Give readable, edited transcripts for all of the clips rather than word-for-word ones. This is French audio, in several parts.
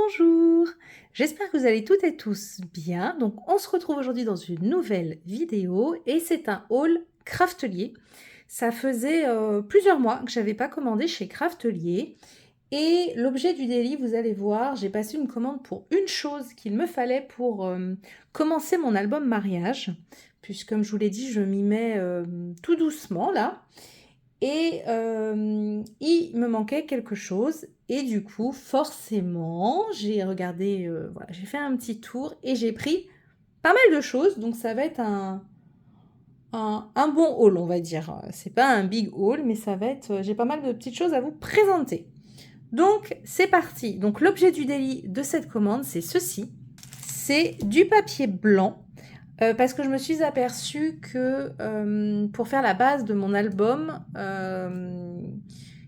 Bonjour, j'espère que vous allez toutes et tous bien. Donc on se retrouve aujourd'hui dans une nouvelle vidéo et c'est un haul Craftelier. Ça faisait plusieurs mois que j'avais pas commandé chez Craftelier et l'objet du délit, vous allez voir, j'ai passé une commande pour une chose qu'il me fallait pour commencer mon album mariage, puisque comme je vous l'ai dit, je m'y mets tout doucement là. Et il me manquait quelque chose. Et du coup, forcément, j'ai regardé, voilà, j'ai fait un petit tour et j'ai pris pas mal de choses. Donc ça va être un bon haul, on va dire. C'est pas un big haul, mais ça va être... J'ai pas mal de petites choses à vous présenter. Donc c'est parti. Donc l'objet du délit de cette commande, c'est ceci. C'est du papier blanc. Parce que je me suis aperçue que pour faire la base de mon album,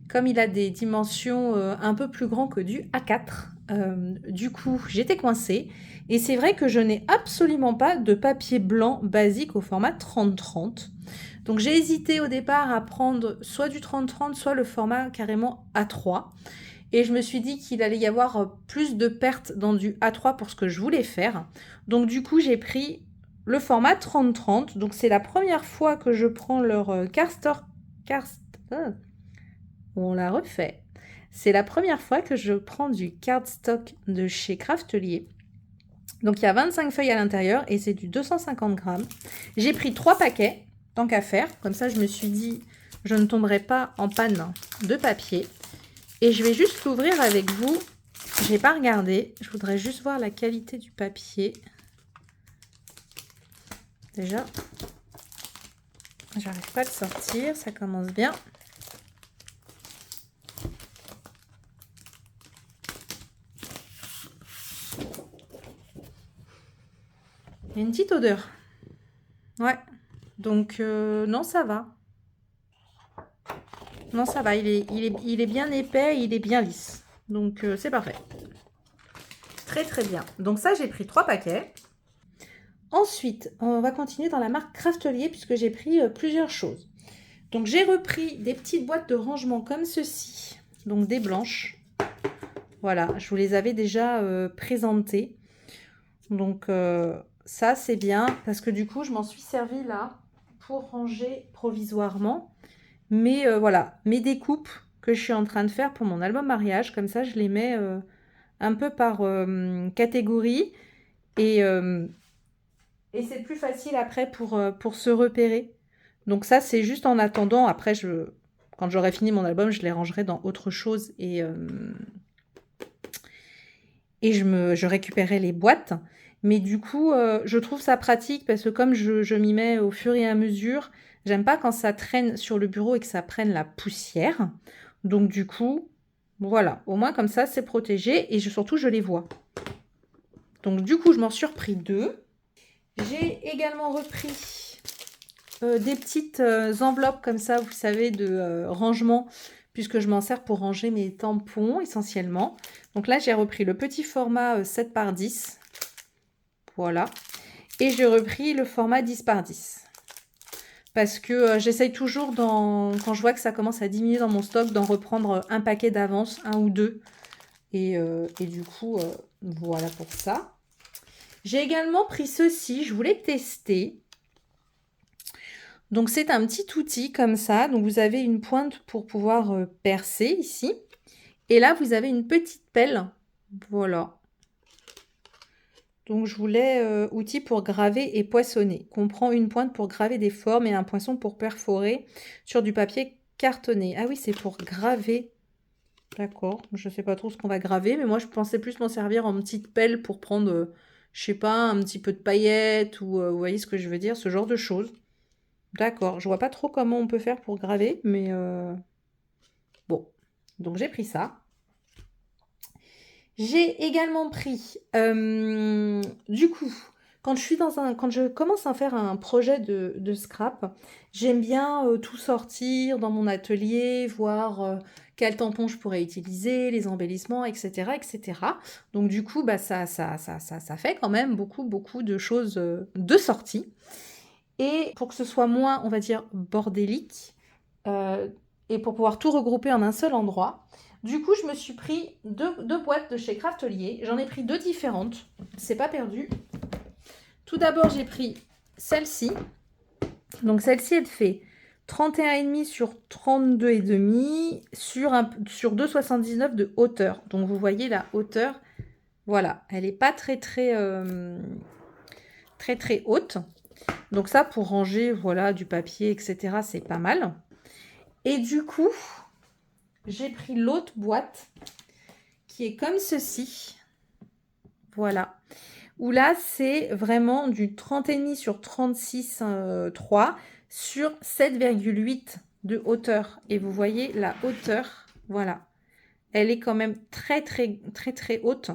comme il a des dimensions un peu plus grands que du A4, du coup j'étais coincée. Et c'est vrai que je n'ai absolument pas de papier blanc basique au format 30-30. Donc j'ai hésité au départ à prendre soit du 30-30, soit le format carrément A3. Et je me suis dit qu'il allait y avoir plus de pertes dans du A3 pour ce que je voulais faire. Donc du coup j'ai pris le format 30-30. Donc c'est la première fois que je prends leur on la refait. C'est la première fois que je prends du cardstock de chez Craftelier. Donc il y a 25 feuilles à l'intérieur et c'est du 250 grammes. J'ai pris 3 paquets, tant qu'à faire. Comme ça je me suis dit, je ne tomberai pas en panne de papier. Et je vais juste l'ouvrir avec vous. J'ai pas regardé. Je voudrais juste voir la qualité du papier. Déjà, j'arrive pas à le sortir. Ça commence bien. Il y a une petite odeur. Ouais. Donc, non, ça va. Non, ça va. Il est bien épais. Il est bien lisse. Donc, c'est parfait. Très, très bien. Donc, ça, j'ai pris 3 paquets. Ensuite, on va continuer dans la marque Craftelier puisque j'ai pris plusieurs choses. Donc, j'ai repris des petites boîtes de rangement comme ceci. Donc, des blanches. Voilà, je vous les avais déjà présentées. Donc, ça, c'est bien parce que du coup, je m'en suis servi là pour ranger provisoirement. Mais voilà, mes découpes que je suis en train de faire pour mon album mariage. Comme ça, je les mets un peu par catégorie. Et c'est plus facile après pour se repérer. Donc ça, c'est juste en attendant. Après, quand j'aurai fini mon album, je les rangerai dans autre chose et je récupérerai les boîtes. Mais du coup, je trouve ça pratique parce que comme je m'y mets au fur et à mesure, j'aime pas quand ça traîne sur le bureau et que ça prenne la poussière. Donc du coup, voilà, au moins comme ça, c'est protégé et surtout, je les vois. Donc du coup, je m'en suis repris 2. J'ai également repris des petites enveloppes comme ça, vous savez, de rangement, puisque je m'en sers pour ranger mes tampons essentiellement. Donc là, j'ai repris le petit format 7 par 10. Voilà. Et j'ai repris le format 10 par 10. Parce que j'essaye toujours, quand je vois que ça commence à diminuer dans mon stock, d'en reprendre un paquet d'avance, 1 ou 2. Et du coup, voilà pour ça. J'ai également pris ceci, je voulais tester. Donc c'est un petit outil comme ça. Donc vous avez une pointe pour pouvoir percer ici. Et là, vous avez une petite pelle. Voilà. Donc je voulais outil pour graver et poinçonner. On prend une pointe pour graver des formes et un poinçon pour perforer sur du papier cartonné. Ah oui, c'est pour graver. D'accord. Je ne sais pas trop ce qu'on va graver, mais moi je pensais plus m'en servir en petite pelle pour prendre, je sais pas, un petit peu de paillettes ou vous voyez ce que je veux dire, ce genre de choses. D'accord. Je vois pas trop comment on peut faire pour graver, mais bon. Donc j'ai pris ça. J'ai également pris, du coup, quand je commence à faire un projet de scrap, j'aime bien tout sortir dans mon atelier, voir quel tampon je pourrais utiliser, les embellissements, etc., etc. Donc du coup, bah, ça fait quand même beaucoup, beaucoup de choses de sortie. Et pour que ce soit moins, on va dire, bordélique, et pour pouvoir tout regrouper en un seul endroit, Du coup, je me suis pris deux boîtes de chez Craftelier. J'en ai pris deux différentes. C'est pas perdu. Tout d'abord, j'ai pris celle-ci. Donc celle-ci, elle fait 31,5 sur 32,5 sur 2,79 de hauteur. Donc vous voyez la hauteur, voilà, elle n'est pas très haute. Donc ça, pour ranger, voilà, du papier, etc., c'est pas mal. Et du coup, j'ai pris l'autre boîte qui est comme ceci. Voilà. Où là, c'est vraiment du 30,5 sur 36,3 sur 7,8 de hauteur. Et vous voyez la hauteur, voilà. Elle est quand même très haute.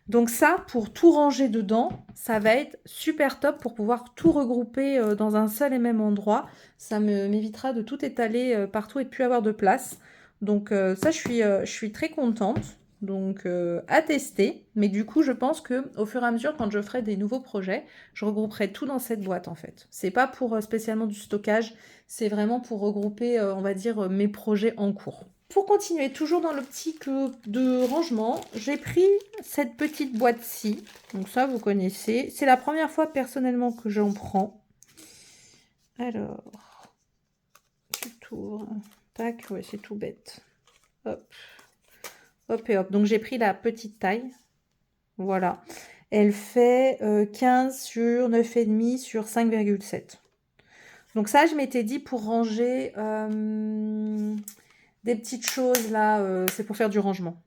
Donc ça, pour tout ranger dedans, ça va être super top pour pouvoir tout regrouper dans un seul et même endroit. Ça m'évitera de tout étaler partout et de plus avoir de place. Donc ça, je suis très contente. Donc à tester. Mais du coup, je pense que au fur et à mesure, quand je ferai des nouveaux projets, je regrouperai tout dans cette boîte en fait. C'est pas pour spécialement du stockage, c'est vraiment pour regrouper, on va dire, mes projets en cours. Pour continuer, toujours dans l'optique de rangement, j'ai pris cette petite boîte-ci. Donc ça, vous connaissez. C'est la première fois personnellement que j'en prends. Alors, tu tournes. Tac, ouais, c'est tout bête. Hop. Hop et hop. Donc j'ai pris la petite taille. Voilà. Elle fait 15 sur 9,5 sur 5,7. Donc ça, je m'étais dit pour ranger... des petites choses là, c'est pour faire du rangement.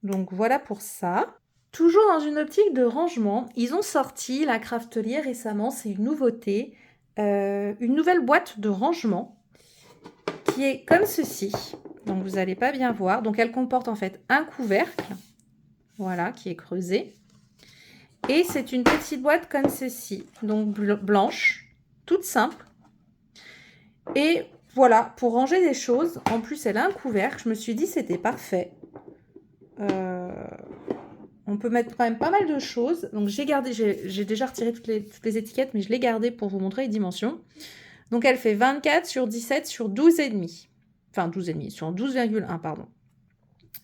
Donc voilà pour ça. Toujours dans une optique de rangement, ils ont sorti la Craftelier récemment, c'est une nouveauté, une nouvelle boîte de rangement qui est comme ceci. Donc vous n'allez pas bien voir. Donc elle comporte en fait un couvercle, voilà, qui est creusé. Et c'est une petite boîte comme ceci, donc blanche, toute simple. Et voilà, pour ranger des choses, en plus elle a un couvercle, je me suis dit c'était parfait. On peut mettre quand même pas mal de choses. Donc j'ai gardé, j'ai déjà retiré toutes les étiquettes, mais je l'ai gardée pour vous montrer les dimensions. Donc elle fait 24 sur 17 sur 12,5. Enfin 12,5, sur 12,1 pardon.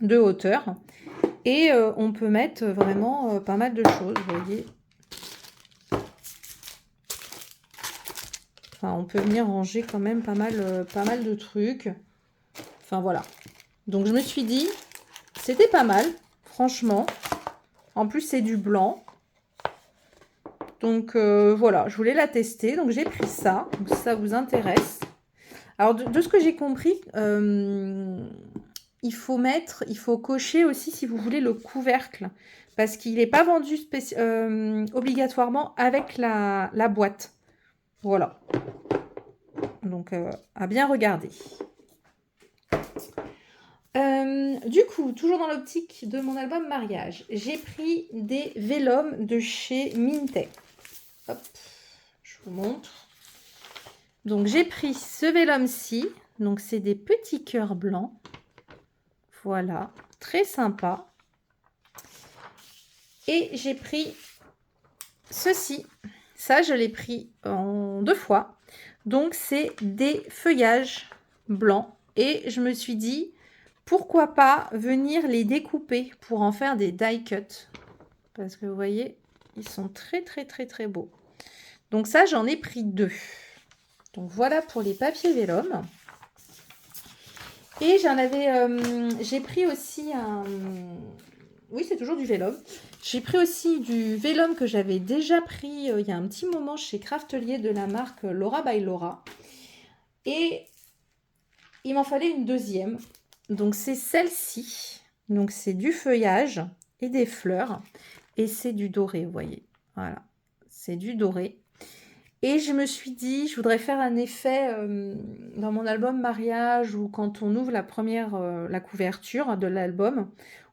De hauteur. Et on peut mettre vraiment pas mal de choses, vous voyez. Enfin, on peut venir ranger quand même pas mal de trucs. Enfin voilà. Donc je me suis dit, c'était pas mal, franchement. En plus, c'est du blanc. Donc voilà, je voulais la tester. Donc j'ai pris ça. Donc, si ça vous intéresse. Alors de ce que j'ai compris, il faut cocher aussi si vous voulez le couvercle. Parce qu'il n'est pas vendu obligatoirement avec la boîte. Voilà. Donc à bien regarder. Du coup, toujours dans l'optique de mon album mariage, j'ai pris des vélums de chez Mintech. Hop, je vous montre. Donc j'ai pris ce vélum-ci. Donc c'est des petits cœurs blancs. Voilà, très sympa. Et j'ai pris ceci. Ça, je l'ai pris en 2 fois. Donc c'est des feuillages blancs. Et je me suis dit, pourquoi pas venir les découper pour en faire des die cuts. Parce que vous voyez, ils sont très beaux. Donc ça, j'en ai pris 2. Donc voilà pour les papiers vélum. Et j'ai pris aussi un... Oui, c'est toujours du vélum. J'ai pris aussi du vélum que j'avais déjà pris il y a un petit moment chez Craftelier de la marque Laura by Laura. Et il m'en fallait une deuxième. Donc c'est celle-ci. Donc c'est du feuillage et des fleurs. Et c'est du doré, vous voyez. Voilà, c'est du doré. Et je me suis dit, je voudrais faire un effet dans mon album mariage où quand on ouvre la couverture de l'album,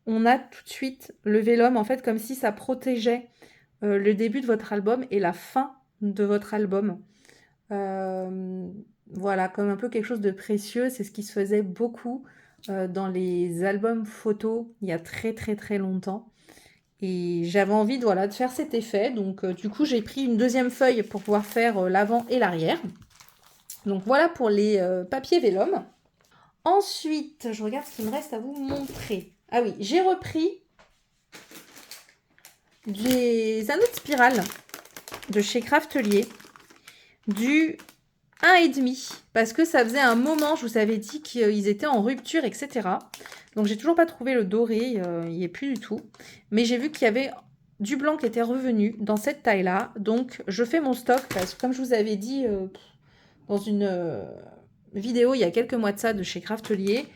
on a tout de suite le vélum, en fait, comme si ça protégeait le début de votre album et la fin de votre album. Voilà, comme un peu quelque chose de précieux. C'est ce qui se faisait beaucoup dans les albums photos il y a très longtemps. Et j'avais envie de faire cet effet. Donc, du coup, j'ai pris une deuxième feuille pour pouvoir faire l'avant et l'arrière. Donc, voilà pour les papiers vélum. Ensuite, je regarde ce qu'il me reste à vous montrer. Ah oui, j'ai repris des anneaux de spirale de chez Craftelier, du 1,5 parce que ça faisait un moment, je vous avais dit qu'ils étaient en rupture, etc. Donc j'ai toujours pas trouvé le doré, il n'y est plus du tout. Mais j'ai vu qu'il y avait du blanc qui était revenu dans cette taille-là. Donc je fais mon stock parce que comme je vous avais dit dans une vidéo il y a quelques mois de ça de chez Craftelier,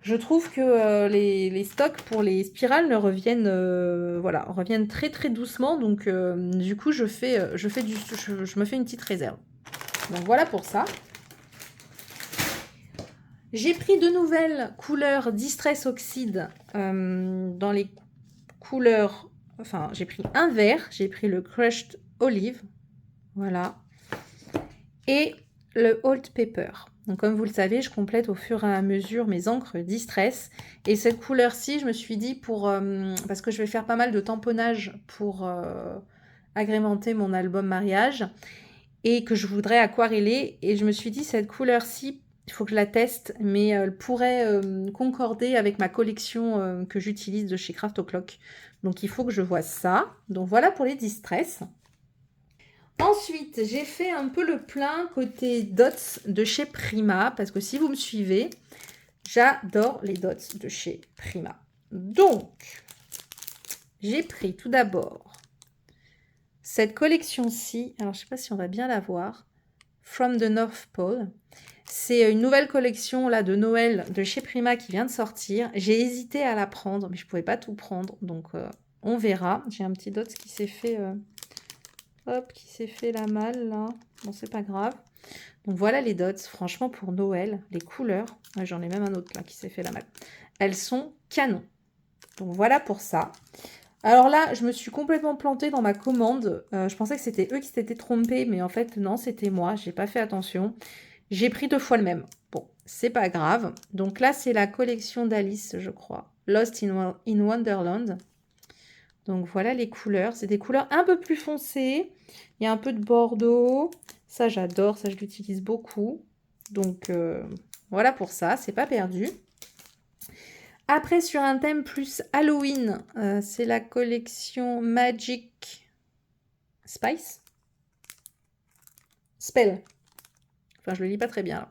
je trouve que les stocks pour les spirales ne reviennent, voilà, reviennent très très doucement. Donc du coup je me fais une petite réserve. Donc voilà pour ça. J'ai pris de nouvelles couleurs Distress Oxide dans les couleurs... Enfin, j'ai pris un vert, j'ai pris le Crushed Olive, voilà, et le Old Pepper. Donc comme vous le savez, je complète au fur et à mesure mes encres Distress. Et cette couleur-ci, je me suis dit, parce que je vais faire pas mal de tamponnage pour agrémenter mon album mariage, et que je voudrais aquareller. Et je me suis dit, cette couleur-ci, il faut que je la teste, mais elle pourrait concorder avec ma collection que j'utilise de chez Craft O'Clock. Donc il faut que je vois ça. Donc voilà pour les Distress. Ensuite, j'ai fait un peu le plein côté dots de chez Prima, parce que si vous me suivez, j'adore les dots de chez Prima. Donc, j'ai pris tout d'abord cette collection-ci. Alors, je ne sais pas si on va bien la voir. From the North Pole. C'est une nouvelle collection là de Noël de chez Prima qui vient de sortir. J'ai hésité à la prendre, mais je ne pouvais pas tout prendre. Donc, on verra. J'ai un petit dots qui s'est fait... hop, qui s'est fait la malle là. Bon, c'est pas grave. Donc voilà les dots. Franchement, pour Noël, les couleurs. Ouais, j'en ai même un autre là qui s'est fait la malle. Elles sont canon. Donc voilà pour ça. Alors là, je me suis complètement plantée dans ma commande. Je pensais que c'était eux qui s'étaient trompés, mais en fait, non, c'était moi. J'ai pas fait attention. J'ai pris 2 fois le même. Bon, c'est pas grave. Donc là, c'est la collection d'Alice, je crois. Lost in Wonderland. Donc voilà les couleurs. C'est des couleurs un peu plus foncées. Il y a un peu de bordeaux. Ça, j'adore. Ça, je l'utilise beaucoup. Donc voilà pour ça. C'est pas perdu. Après, sur un thème plus Halloween, c'est la collection Magic Spice. Spell. Enfin, je le lis pas très bien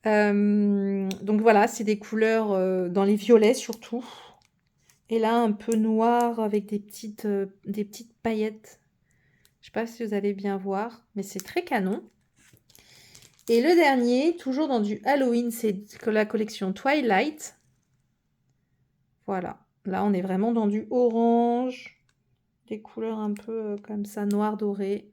là. Donc voilà, c'est des couleurs dans les violets surtout. Et là, un peu noir avec des petites paillettes. Je sais pas si vous allez bien voir, mais c'est très canon. Et le dernier, toujours dans du Halloween, c'est la collection Twilight. Voilà. Là, on est vraiment dans du orange. Des couleurs un peu comme ça, noir doré.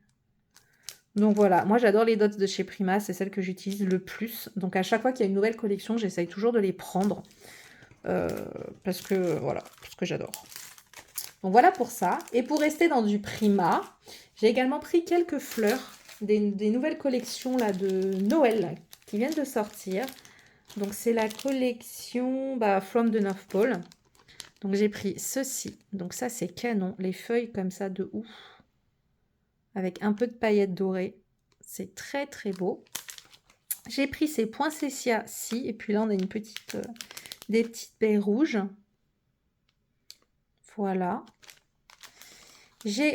Donc voilà, moi j'adore les dots de chez Prima, c'est celles que j'utilise le plus. Donc à chaque fois qu'il y a une nouvelle collection, j'essaye toujours de les prendre. Parce que voilà, parce que j'adore. Donc voilà pour ça. Et pour rester dans du Prima, j'ai également pris quelques fleurs, des nouvelles collections là, de Noël qui viennent de sortir. Donc c'est la collection From the North Pole. Donc j'ai pris ceci. Donc ça c'est canon. Les feuilles comme ça de ouf. Avec un peu de paillettes dorées. C'est très très beau. J'ai pris ces poinsettias-ci. Et puis là on a une petite, des petites baies rouges. Voilà.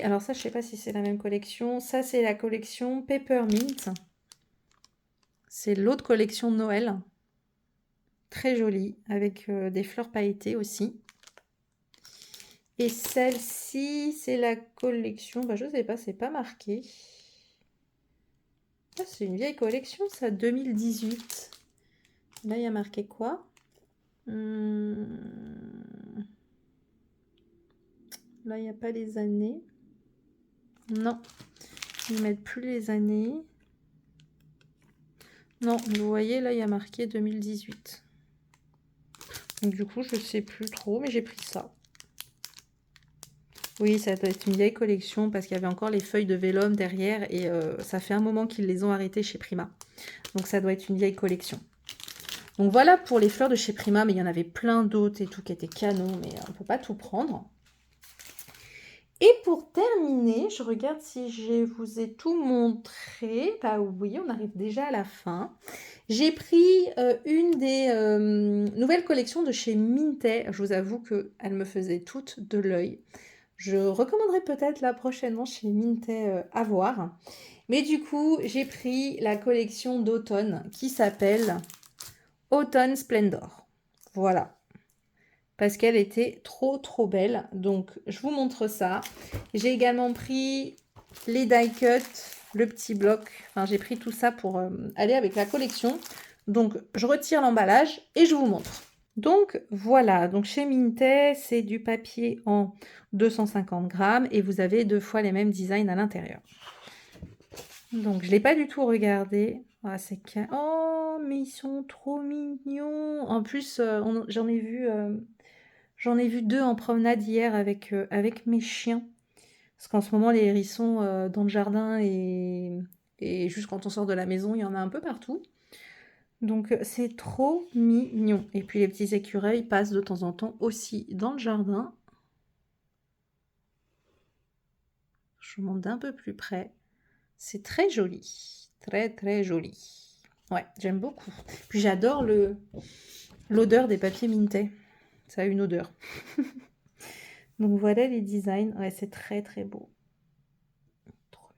Alors ça je sais pas si c'est la même collection. Ça c'est la collection Peppermint. C'est l'autre collection de Noël. Très jolie. Avec des fleurs pailletées aussi. Et celle-ci, c'est la collection, je ne sais pas, c'est pas marqué. Ah, c'est une vieille collection, ça, 2018. Là, il y a marqué quoi? Là, il n'y a pas les années. Non, ils ne mettent plus les années. Non, vous voyez, là, il y a marqué 2018. Donc, du coup, je ne sais plus trop, mais j'ai pris ça. Oui, ça doit être une vieille collection parce qu'il y avait encore les feuilles de vélum derrière et ça fait un moment qu'ils les ont arrêtées chez Prima. Donc ça doit être une vieille collection. Donc voilà pour les fleurs de chez Prima, mais il y en avait plein d'autres et tout qui étaient canons, mais on ne peut pas tout prendre. Et pour terminer, je regarde si je vous ai tout montré. Bah oui, on arrive déjà à la fin. J'ai pris une des nouvelles collections de chez Minté. Je vous avoue qu'elle me faisait toute de l'œil. Je recommanderais peut-être là prochainement chez Minté à voir. Mais du coup, j'ai pris la collection d'automne qui s'appelle Autumn Splendor. Voilà. Parce qu'elle était trop belle. Donc, je vous montre ça. J'ai également pris les die cut, le petit bloc. Enfin, j'ai pris tout ça pour aller avec la collection. Donc, je retire l'emballage et je vous montre. Donc, voilà. Donc, chez Minté, c'est du papier en 250 grammes et vous avez 2 fois les mêmes designs à l'intérieur. Donc, je ne l'ai pas du tout regardé. Ah, c'est que... Oh, mais ils sont trop mignons. En plus, j'en ai vu... J'en ai vu 2 en promenade hier avec mes chiens. Parce qu'en ce moment, les hérissons dans le jardin et juste quand on sort de la maison, il y en a un peu partout. Donc, c'est trop mignon. Et puis, les petits écureuils passent de temps en temps aussi dans le jardin. Je vous montre d'un peu plus près. C'est très joli. Très joli. Ouais, j'aime beaucoup. Puis, j'adore l'odeur des papiers Minté. Ça a une odeur. Donc voilà les designs. Ouais, c'est très beau. Trop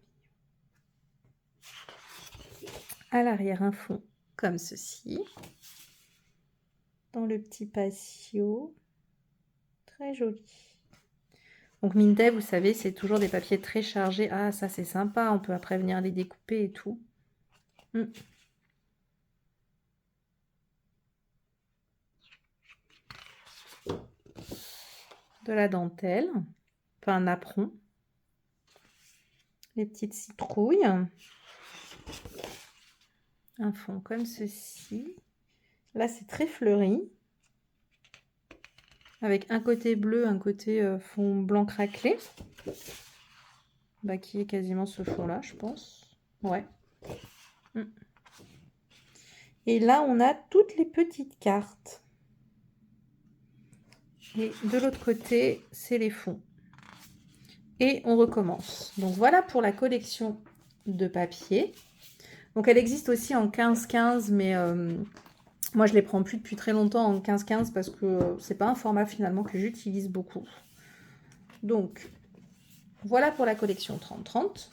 mignon. À l'arrière, un fond comme ceci. Dans le petit patio. Très joli. Donc Minté, vous savez, c'est toujours des papiers très chargés. Ah, ça c'est sympa. On peut après venir les découper et tout. De la dentelle. Enfin, un apron. Les petites citrouilles. Un fond comme ceci. Là, c'est très fleuri. Avec un côté bleu, un côté fond blanc craquelé. Bah, qui est quasiment ce fond-là, je pense. Ouais. Et là, on a toutes les petites cartes. Et de l'autre côté, c'est les fonds. Et on recommence. Donc voilà pour la collection de papier. Donc elle existe aussi en 15-15, mais moi je les prends plus depuis très longtemps en 15-15 parce que c'est pas un format finalement que j'utilise beaucoup. Donc voilà pour la collection 30-30.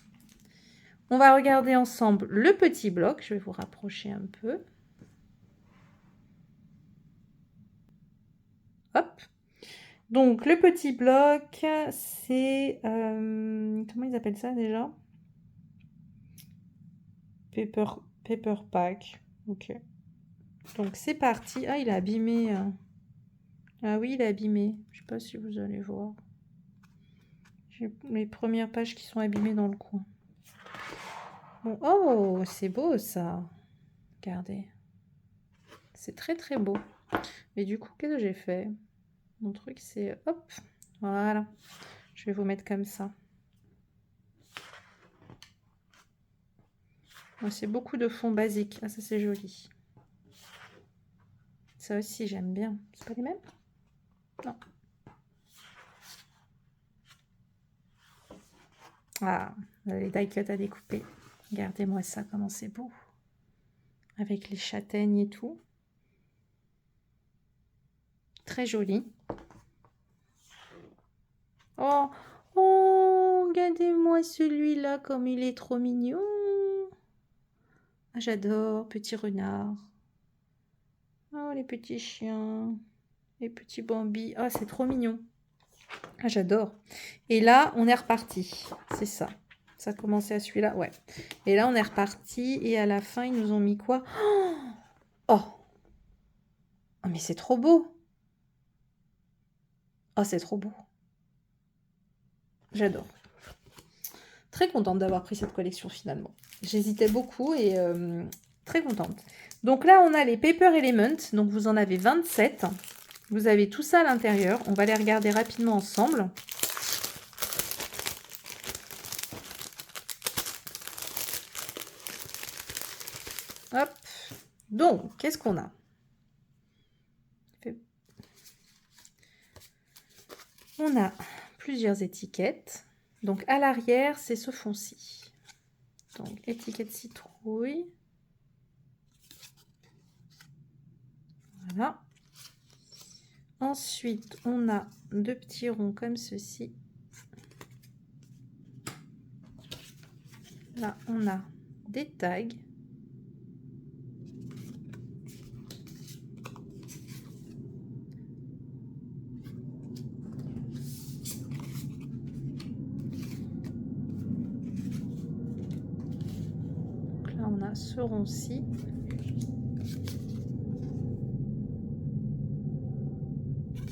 On va regarder ensemble le petit bloc. Je vais vous rapprocher un peu. Hop. Donc, le petit bloc, c'est... comment ils appellent ça déjà? Paper pack. Ok. Donc, c'est parti. Ah, il est abîmé. Ah oui, il est abîmé. Je sais pas si vous allez voir. J'ai les premières pages qui sont abîmées dans le coin. Bon. Oh, c'est beau ça. Regardez. C'est très beau. Mais du coup, qu'est-ce que j'ai fait? Mon truc, c'est... Hop. Voilà. Je vais vous mettre comme ça. C'est beaucoup de fonds basiques. Ah, ça, c'est joli. Ça aussi, j'aime bien. C'est pas les mêmes? Non. Ah, les die cut à découper. Regardez-moi ça, comment c'est beau. Avec les châtaignes et tout. Très joli. Oh, oh, regardez-moi celui-là, comme il est trop mignon. Ah, j'adore, petit renard. Oh, les petits chiens. Les petits bambis. Ah, c'est trop mignon. Ah, j'adore. Et là, on est reparti. C'est ça. Ça a commencé à celui-là, ouais. Et là, on est reparti. Et à la fin, ils nous ont mis quoi? Oh, oh mais c'est trop beau. Oh, c'est trop beau. J'adore. Très contente d'avoir pris cette collection finalement. J'hésitais beaucoup et très contente. Donc là, on a les Paper Element. Donc vous en avez 27. Vous avez tout ça à l'intérieur. On va les regarder rapidement ensemble. Hop. Donc, qu'est-ce qu'on a? On a plusieurs étiquettes. Donc à l'arrière, c'est ce fond-ci. Donc étiquette citrouille. Voilà. Ensuite, on a deux petits ronds comme ceci. Là, on a des tags. Donc là, on a ce rond-ci.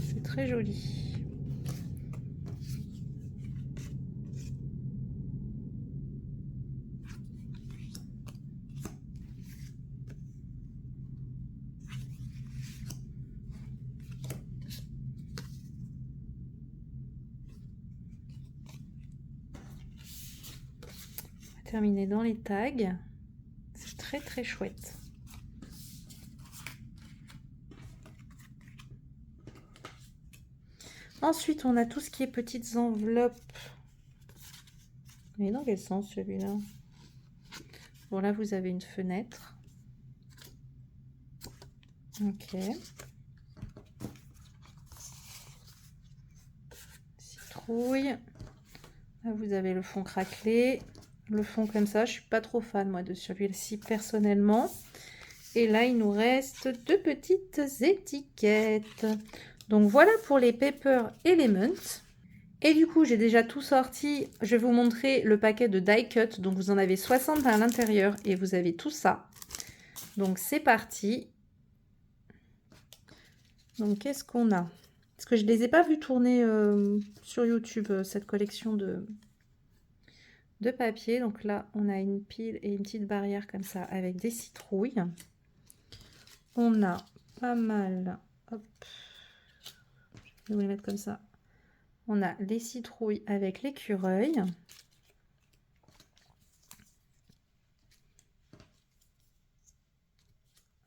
C'est très joli. Terminé dans les tags. C'est très très chouette. Ensuite, on a tout ce qui est petites enveloppes. Mais dans quel sens celui-là? Bon, là, vous avez une fenêtre. Ok. Citrouille. Là, vous avez le fond craquelé. Le fond comme ça, je suis pas trop fan moi de celui-ci personnellement. Et là, il nous reste deux petites étiquettes. Donc voilà pour les Paper Element. Et du coup, j'ai déjà tout sorti. Je vais vous montrer le paquet de die cut. Donc vous en avez 60 à l'intérieur et vous avez tout ça. Donc c'est parti. Donc qu'est-ce qu'on a? Parce que je ne les ai pas vus tourner sur YouTube, cette collection de papier. Donc là, on a une pile et une petite barrière comme ça avec des citrouilles. On a pas mal, hop, je vais vous les mettre comme ça. On a les citrouilles avec l'écureuil.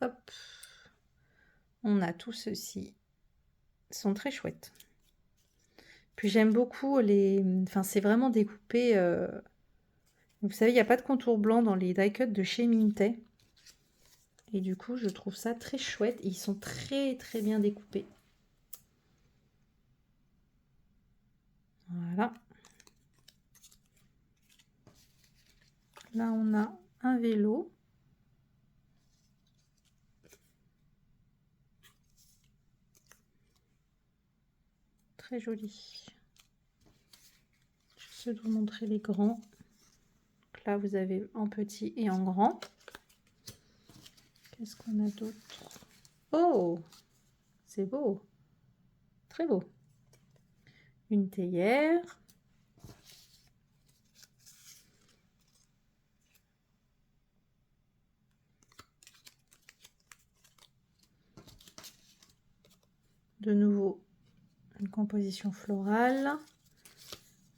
Hop, on a tout ceci. Ils sont très chouettes. Puis j'aime beaucoup les... Enfin, c'est vraiment découpé... Vous savez, il n'y a pas de contour blanc dans les die cut de chez Mintet. Et du coup, je trouve ça très chouette. Ils sont très très bien découpés. Voilà. Là, on a un vélo. Très joli. Je vais vous montrer les grands. Donc là, vous avez en petit et en grand. Qu'est-ce qu'on a d'autre? Oh, c'est beau. Très beau. Une théière. De nouveau, une composition florale.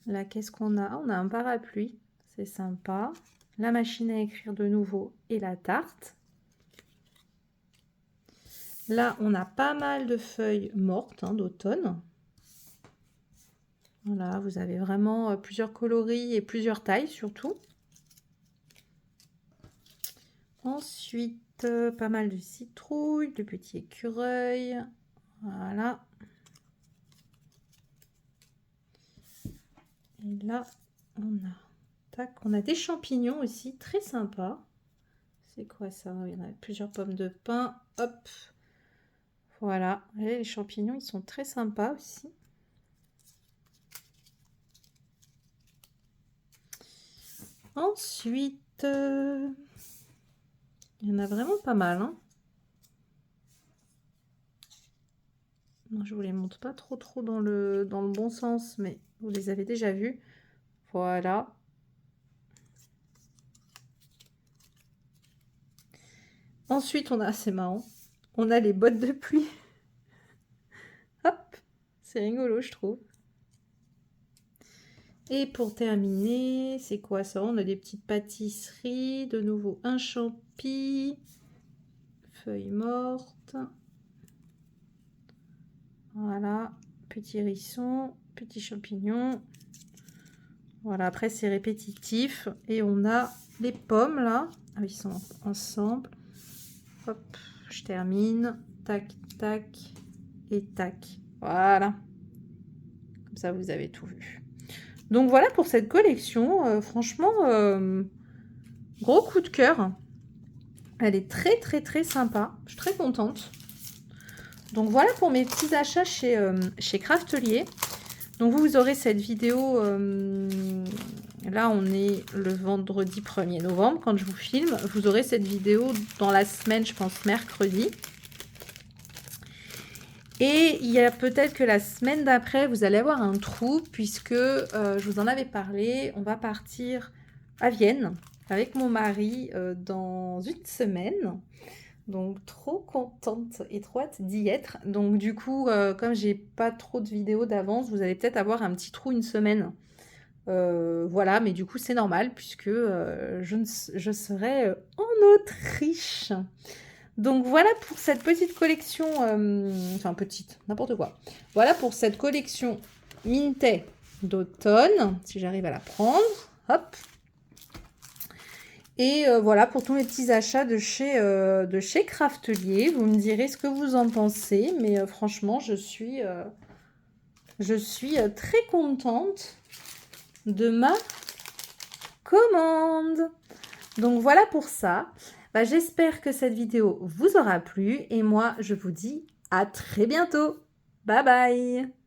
Là, qu'est-ce qu'on a? On a un parapluie. C'est sympa. La machine à écrire de nouveau et la tarte. Là, on a pas mal de feuilles mortes d'automne. Voilà, vous avez vraiment plusieurs coloris et plusieurs tailles surtout. Ensuite, pas mal de citrouilles, de petits écureuils. Voilà. Et là, on a des champignons aussi, très sympas. C'est quoi ça? Il y en a plusieurs pommes de pin. Hop. Voilà. Et les champignons, ils sont très sympas aussi. Ensuite, il y en a vraiment pas mal. Hein. Non, je vous les montre pas trop dans le bon sens, mais vous les avez déjà vus. Voilà. Ensuite, c'est marrant, on a les bottes de pluie. Hop, c'est rigolo, je trouve. Et pour terminer, c'est quoi ça? On a des petites pâtisseries, de nouveau un champi, feuilles mortes. Voilà, petit hérisson, petits champignons. Voilà, après c'est répétitif. Et on a les pommes là. Ah oui, ils sont ensemble. Hop, je termine. Tac, tac et tac. Voilà. Comme ça, vous avez tout vu. Donc voilà pour cette collection. Franchement, gros coup de cœur. Elle est très, très, très sympa. Je suis très contente. Donc voilà pour mes petits achats chez Craftelier. Donc vous aurez cette vidéo, là on est le vendredi 1er novembre quand je vous filme. Vous aurez cette vidéo dans la semaine, je pense mercredi. Et il y a peut-être que la semaine d'après, vous allez avoir un trou puisque je vous en avais parlé. On va partir à Vienne avec mon mari dans une semaine. Donc trop contente et trop hâte d'y être. Donc du coup, comme j'ai pas trop de vidéos d'avance, vous allez peut-être avoir un petit trou une semaine. Voilà, mais du coup c'est normal puisque je serai en Autriche. Donc voilà pour cette petite collection, enfin petite, n'importe quoi. Voilà pour cette collection Minté d'automne, si j'arrive à la prendre. Hop. Et voilà pour tous mes petits achats de chez Craftelier. Vous me direz ce que vous en pensez. Mais franchement, je suis très contente de ma commande. Donc voilà pour ça. Bah, j'espère que cette vidéo vous aura plu. Et moi, je vous dis à très bientôt. Bye bye!